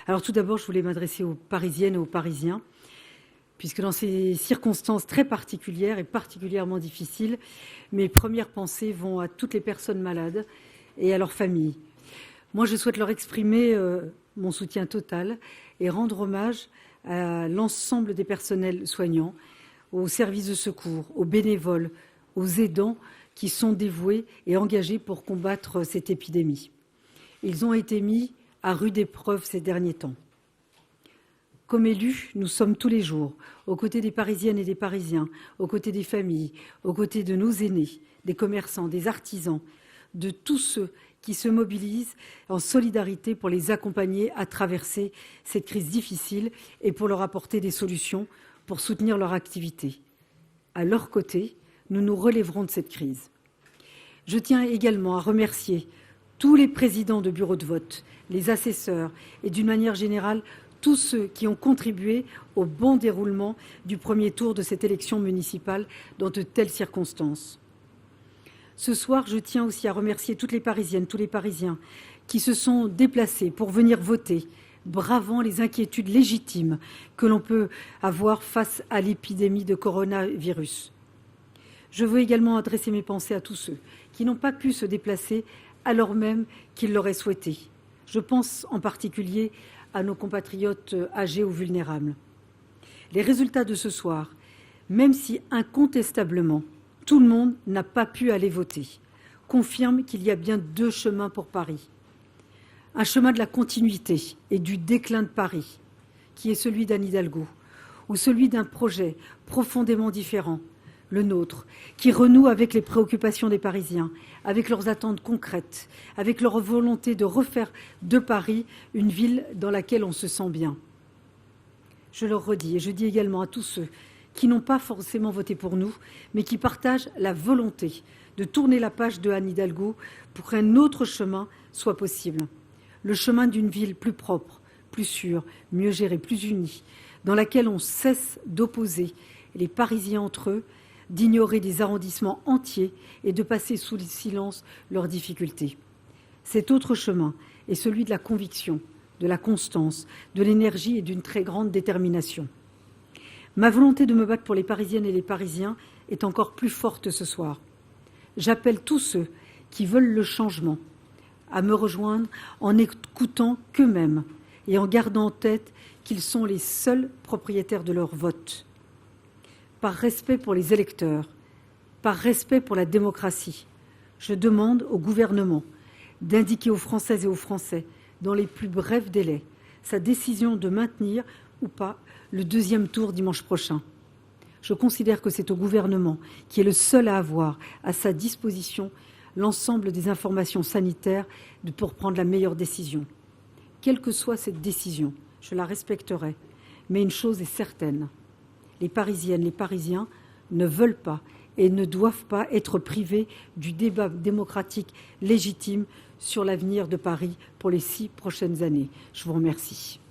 Alors tout d'abord, je voulais m'adresser aux Parisiennes et aux Parisiens, puisque dans ces circonstances très particulières et particulièrement difficiles, mes premières pensées vont à toutes les personnes malades et à leurs familles. Moi, je souhaite leur exprimer mon soutien total et rendre hommage à l'ensemble des personnels soignants, aux services de secours, aux bénévoles, aux aidants qui sont dévoués et engagés pour combattre cette épidémie. Ils ont été mis à rude épreuve ces derniers temps. Comme élus, nous sommes tous les jours aux côtés des Parisiennes et des Parisiens, aux côtés des familles, aux côtés de nos aînés, des commerçants, des artisans, de tous ceux qui se mobilisent en solidarité pour les accompagner à traverser cette crise difficile et pour leur apporter des solutions pour soutenir leur activité. À leur côté, nous nous relèverons de cette crise. Je tiens également à remercier tous les présidents de bureaux de vote, les assesseurs et d'une manière générale tous ceux qui ont contribué au bon déroulement du premier tour de cette élection municipale dans de telles circonstances. Ce soir, je tiens aussi à remercier toutes les Parisiennes, tous les Parisiens qui se sont déplacés pour venir voter, bravant les inquiétudes légitimes que l'on peut avoir face à l'épidémie de coronavirus. Je veux également adresser mes pensées à tous ceux qui n'ont pas pu se déplacer alors même qu'ils l'auraient souhaité. Je pense en particulier à nos compatriotes âgés ou vulnérables. Les résultats de ce soir, même si incontestablement tout le monde n'a pas pu aller voter, confirment qu'il y a bien deux chemins pour Paris. Un chemin de la continuité et du déclin de Paris, qui est celui d'Anne Hidalgo, ou celui d'un projet profondément différent, le nôtre, qui renoue avec les préoccupations des Parisiens, avec leurs attentes concrètes, avec leur volonté de refaire de Paris une ville dans laquelle on se sent bien. Je le redis et je dis également à tous ceux qui n'ont pas forcément voté pour nous, mais qui partagent la volonté de tourner la page de Anne Hidalgo pour qu'un autre chemin soit possible. Le chemin d'une ville plus propre, plus sûre, mieux gérée, plus unie, dans laquelle on cesse d'opposer les Parisiens entre eux, d'ignorer des arrondissements entiers et de passer sous le silence leurs difficultés. Cet autre chemin est celui de la conviction, de la constance, de l'énergie et d'une très grande détermination. Ma volonté de me battre pour les Parisiennes et les Parisiens est encore plus forte ce soir. J'appelle tous ceux qui veulent le changement à me rejoindre en écoutant qu'eux-mêmes et en gardant en tête qu'ils sont les seuls propriétaires de leur vote. Par respect pour les électeurs, par respect pour la démocratie, je demande au gouvernement d'indiquer aux Françaises et aux Français, dans les plus brefs délais, sa décision de maintenir ou pas le deuxième tour dimanche prochain. Je considère que c'est au gouvernement qui est le seul à avoir à sa disposition l'ensemble des informations sanitaires pour prendre la meilleure décision. Quelle que soit cette décision, je la respecterai. Mais une chose est certaine, les Parisiennes, les Parisiens ne veulent pas et ne doivent pas être privés du débat démocratique légitime sur l'avenir de Paris pour les 6 prochaines années. Je vous remercie.